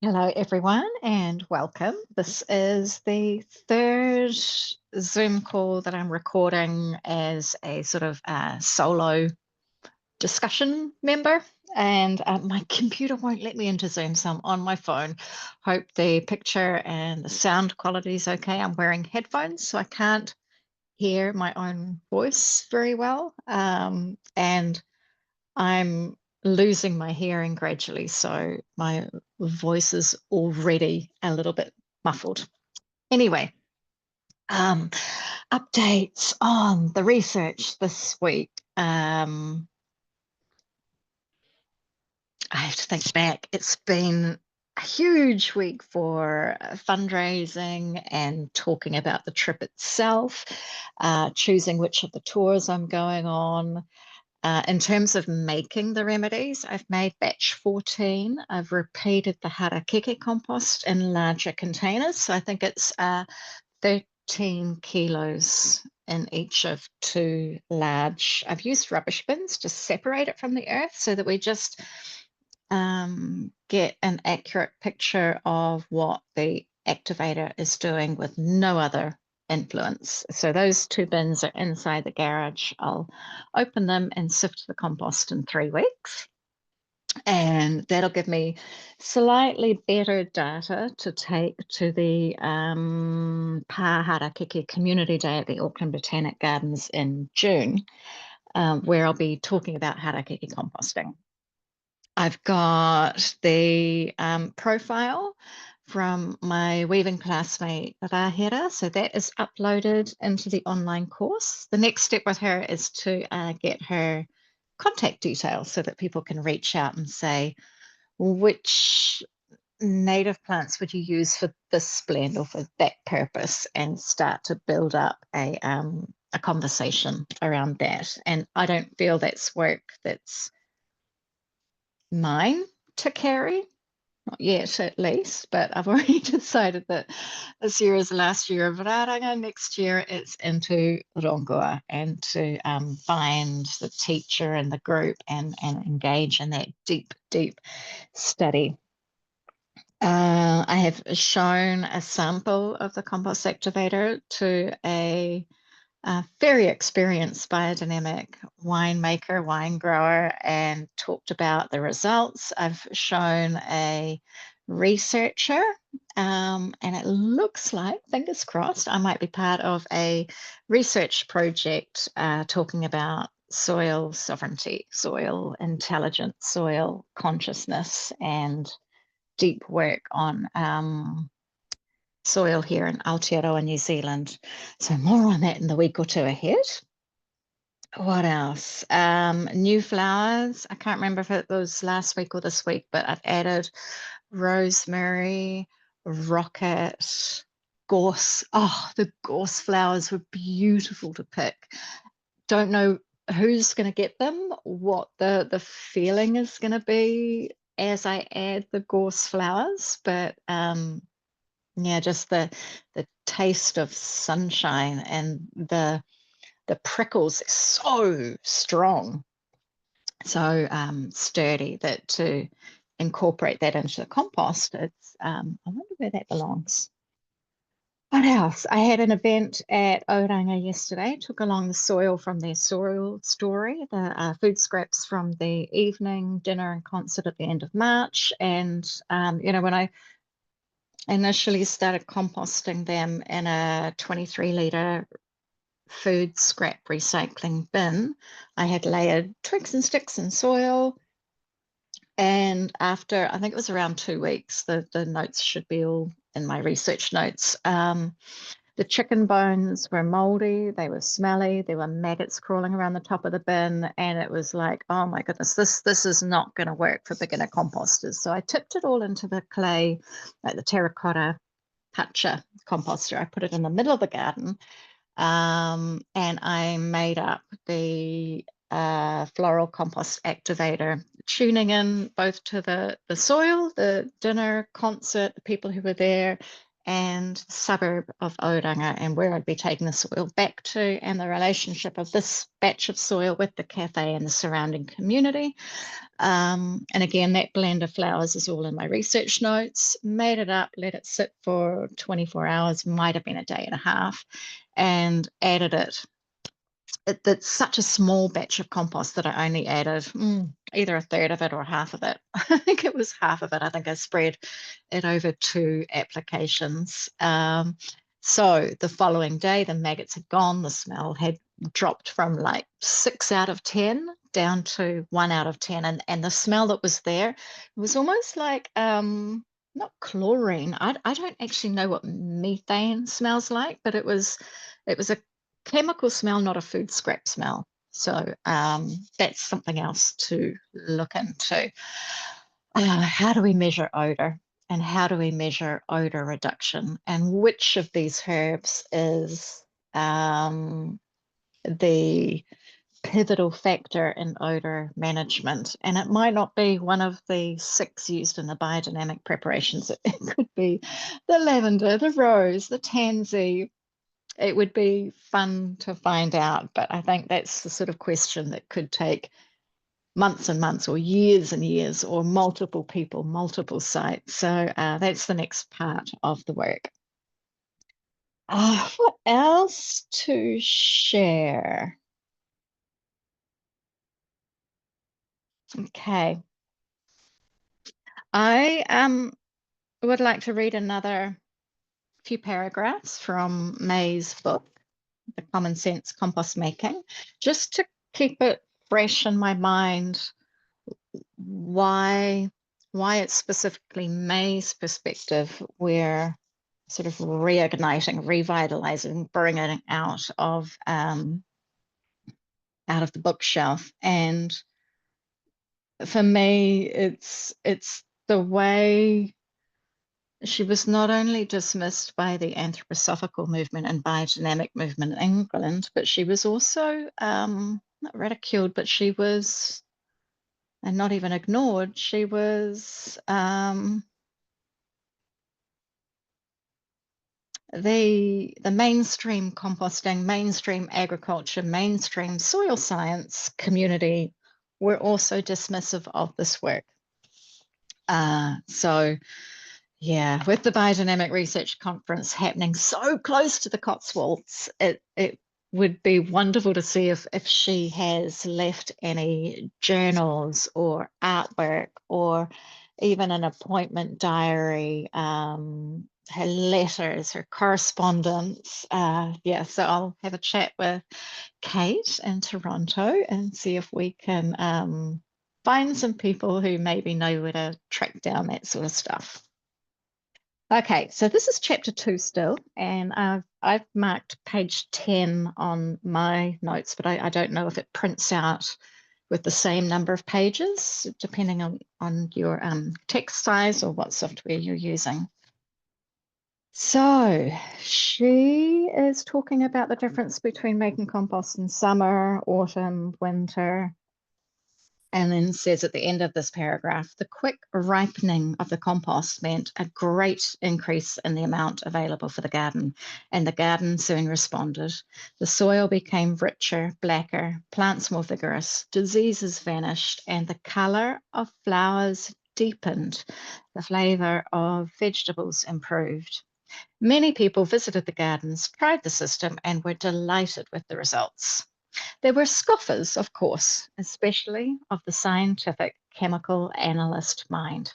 Hello, everyone, and welcome. This is the third Zoom call that I'm recording as a sort of solo discussion member. And my computer won't let me into Zoom, so I'm on my phone. Hope the picture and the sound quality is okay. I'm wearing headphones, so I can't hear my own voice very well. And I'm losing my hearing gradually, so my voice is already a little bit muffled. Anyway, um, updates on the research this week. I have to think back. It's been a huge week for fundraising and talking about the trip itself, choosing which of the tours I'm going on. In terms of making the remedies, I've made batch 14. I've repeated the harakeke compost in larger containers. So I think it's 13 kilos in each of two large. I've used rubbish bins to separate it from the earth so that we just get an accurate picture of what the activator is doing with no other influence. So those two bins are inside the garage. I'll open them and sift the compost in 3 weeks. And that'll give me slightly better data to take to the Harakeke Community Day at the Auckland Botanic Gardens in June, where I'll be talking about harakeke composting. I've got the profile from my weaving classmate, Rahera, so that is uploaded into the online course. The next step with her is to get her contact details so that people can reach out and say, which native plants would you use for this blend or for that purpose, and start to build up a conversation around that. And I don't feel that's work that's mine to carry, not yet at least, but I've already decided that this year is the last year of Raranga. Next year it's into Rongoa, and to find the teacher and the group and engage in that deep study. I have shown a sample of the compost activator to a very experienced biodynamic winemaker, wine grower, and talked about the results. I've shown a researcher, and it looks like, fingers crossed, I might be part of a research project talking about soil sovereignty, soil intelligence, soil consciousness, and deep work on soil here in Aotearoa, New Zealand. So more on that in the week or two ahead. What else? New flowers. I can't remember if it was last week or this week, but I've added rosemary, rocket, gorse. Oh, the gorse flowers were beautiful to pick. Don't know who's going to get them, what the feeling is going to be as I add the gorse flowers, but yeah, just the taste of sunshine and the prickles are so strong, so sturdy, that to incorporate that into the compost, it's I wonder where that belongs. What else? I had an event at Oranga yesterday, took along the soil from their soil story, the food scraps from the evening dinner and concert at the end of March. And, when I initially started composting them in a 23-litre food scrap recycling bin, I had layered twigs and sticks and soil. And after, I think it was around 2 weeks, the notes should be all in my research notes. The chicken bones were moldy, they were smelly, there were maggots crawling around the top of the bin, and it was like, oh my goodness, this is not going to work for beginner composters. So I tipped it all into the clay, like the terracotta pacha composter. I put it in the middle of the garden, and I made up the Floral Compost Activator, tuning in both to the soil, the dinner, concert, the people who were there, and the suburb of Oranga, and where I'd be taking the soil back to, and the relationship of this batch of soil with the cafe and the surrounding community. And again, that blend of flowers is all in my research notes. Made it up, let it sit for 24 hours, might have been a day and a half, and added it. It's such a small batch of compost that I only added either a third of it or half of it. I think it was half of it. I think I spread it over 2 applications. So the following day, the maggots had gone. The smell had dropped from like 6 out of 10 down to 1 out of 10. And the smell that was there was almost like not chlorine. I don't actually know what methane smells like, but it was a chemical smell, not a food scrap smell. So that's something else to look into. How do we measure odor? And how do we measure odor reduction? And which of these herbs is the pivotal factor in odor management? And it might not be one of the 6 used in the biodynamic preparations. It could be the lavender, the rose, the tansy. It would be fun to find out, but I think that's the sort of question that could take months and months or years and years or multiple people, multiple sites. So that's the next part of the work. What else to share? Okay. I would like to read another few paragraphs from Maye's book, The Common Sense Compost Making, just to keep it fresh in my mind why it's specifically Maye's perspective we're sort of reigniting, revitalizing, bringing it out of the bookshelf. And for me, it's the way she was not only dismissed by the anthroposophical movement and biodynamic movement in England, but she was also not ridiculed, but she was, and not even ignored, she was the mainstream composting, mainstream agriculture, mainstream soil science community were also dismissive of this work. So yeah, with the Biodynamic Research Conference happening so close to the Cotswolds, it would be wonderful to see if she has left any journals or artwork or even an appointment diary, her letters, her correspondence. Yeah, so I'll have a chat with Kate in Toronto and see if we can find some people who maybe know where to track down that sort of stuff. Okay, so this is chapter 2 still, and I've marked page 10 on my notes, but I don't know if it prints out with the same number of pages, depending on your text size or what software you're using. So she is talking about the difference between making compost in summer, autumn, winter, and then says at the end of this paragraph, the quick ripening of the compost meant a great increase in the amount available for the garden, and the garden soon responded. The soil became richer, blacker, plants more vigorous, diseases vanished, and the color of flowers deepened. The flavor of vegetables improved. Many people visited the gardens, tried the system, and were delighted with the results. There were scoffers, of course, especially of the scientific chemical analyst mind.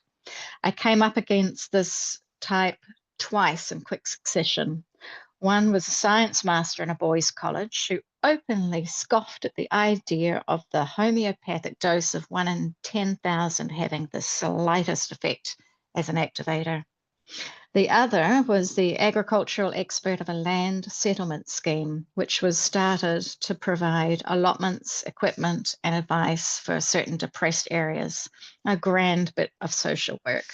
I came up against this type twice in quick succession. One was a science master in a boys' college who openly scoffed at the idea of the homeopathic dose of 1 in 10,000 having the slightest effect as an activator. The other was the agricultural expert of a land settlement scheme, which was started to provide allotments, equipment, and advice for certain depressed areas, a grand bit of social work.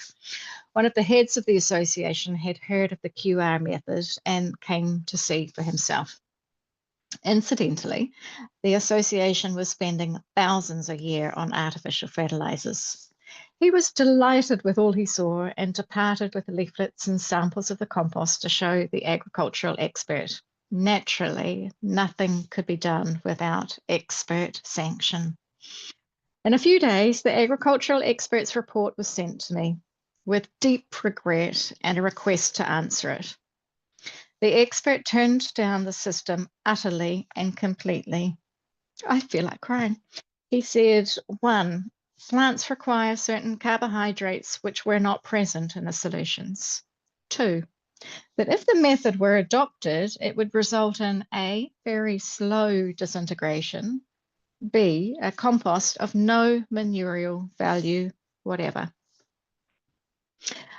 One of the heads of the association had heard of the QR method and came to see for himself. Incidentally, the association was spending thousands a year on artificial fertilizers. He was delighted with all he saw and departed with leaflets and samples of the compost to show the agricultural expert. Naturally, nothing could be done without expert sanction. In a few days, the agricultural expert's report was sent to me with deep regret and a request to answer it. The expert turned down the system utterly and completely. I feel like crying. He said, one, plants require certain carbohydrates which were not present in the solutions. Two, that if the method were adopted, it would result in A, very slow disintegration, B, a compost of no manurial value whatever.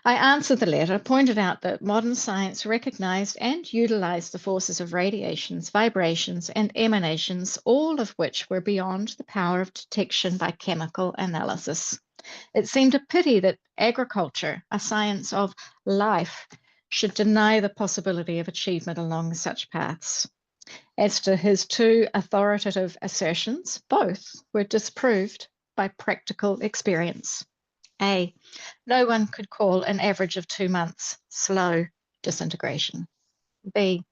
I answered the letter, pointed out that modern science recognized and utilized the forces of radiations, vibrations, and emanations, all of which were beyond the power of detection by chemical analysis. It seemed a pity that agriculture, a science of life, should deny the possibility of achievement along such paths. As to his two authoritative assertions, both were disproved by practical experience. A, no one could call an average of 2 months slow disintegration. B,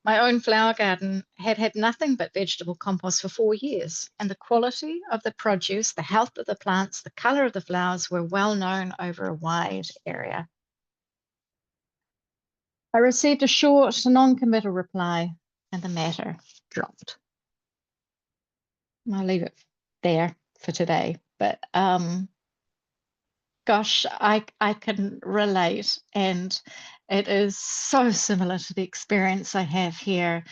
my own flower garden had had nothing but vegetable compost for 4 years, and the quality of the produce, the health of the plants, the color of the flowers were well known over a wide area. I received a short, non-committal reply, and the matter dropped. I'll leave it there for today, but gosh, I can relate, and it is so similar to the experience I have here,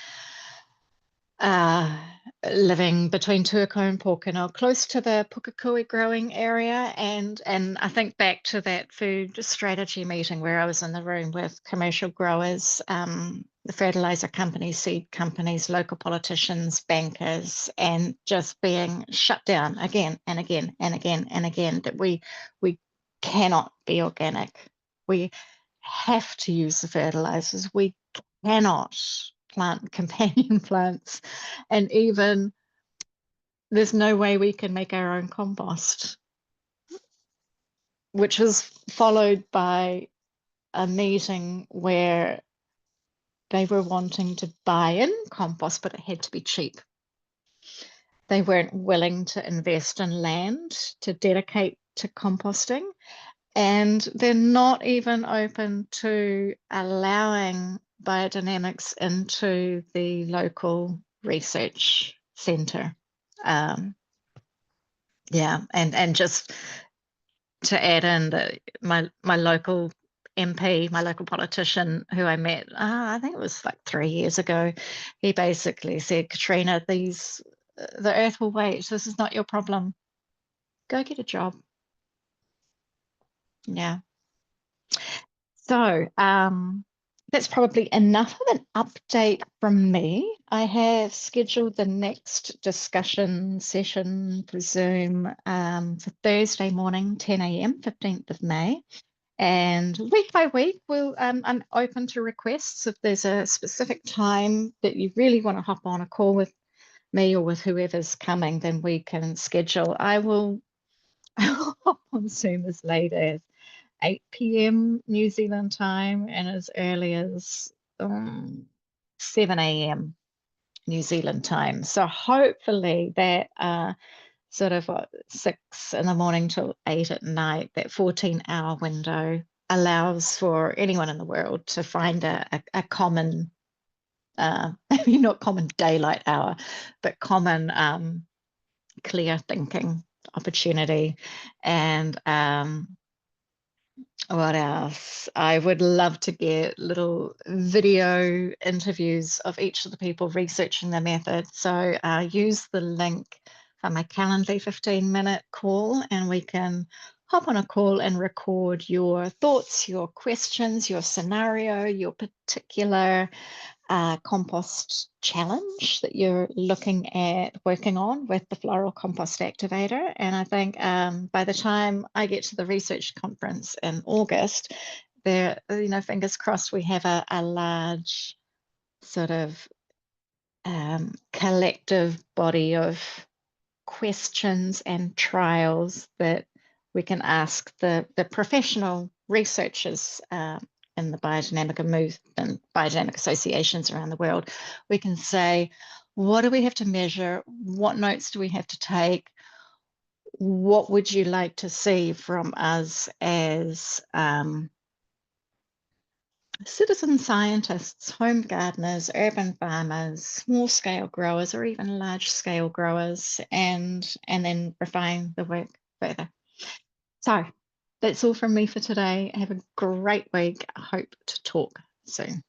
uh, living between Tuakau and Pōkeno, close to the Pukekui growing area, and I think back to that food strategy meeting where I was in the room with commercial growers, the fertilizer companies, seed companies, local politicians, bankers, and just being shut down again and again and again and again that we cannot be organic. We have to use the fertilizers. We cannot plant companion plants. And even there's no way we can make our own compost, which was followed by a meeting where they were wanting to buy in compost, but it had to be cheap. They weren't willing to invest in land to dedicate to composting. And they're not even open to allowing biodynamics into the local research centre. Yeah, and just to add in that my local MP, my local politician who I met, I think it was like 3 years ago, he basically said, Katrina, the earth will wait. This is not your problem. Go get a job. Yeah. So that's probably enough of an update from me. I have scheduled the next discussion session for Zoom for Thursday morning, 10 a.m., 15th of May. And week by week, I'm open to requests. If there's a specific time that you really want to hop on a call with me or with whoever's coming, then we can schedule. I will hop on Zoom as late as 8 p.m. New Zealand time and as early as 7 a.m. New Zealand time. So hopefully that sort of 6 in the morning till 8 at night, that 14-hour window allows for anyone in the world to find a common, maybe not common daylight hour, but common clear thinking opportunity. And what else? I would love to get little video interviews of each of the people researching the method. So use the link for my Calendly 15-minute call, and we can hop on a call and record your thoughts, your questions, your scenario, your particular compost challenge that you're looking at working on with the Floral Compost Activator. And I think by the time I get to the research conference in August, there, fingers crossed, we have a large sort of collective body of questions and trials that We can ask the professional researchers in the biodynamic movement, biodynamic associations around the world. We can say, what do we have to measure? What notes do we have to take? What would you like to see from us as citizen scientists, home gardeners, urban farmers, small scale growers, or even large scale growers, and then refine the work further. So that's all from me for today. Have a great week. I hope to talk soon.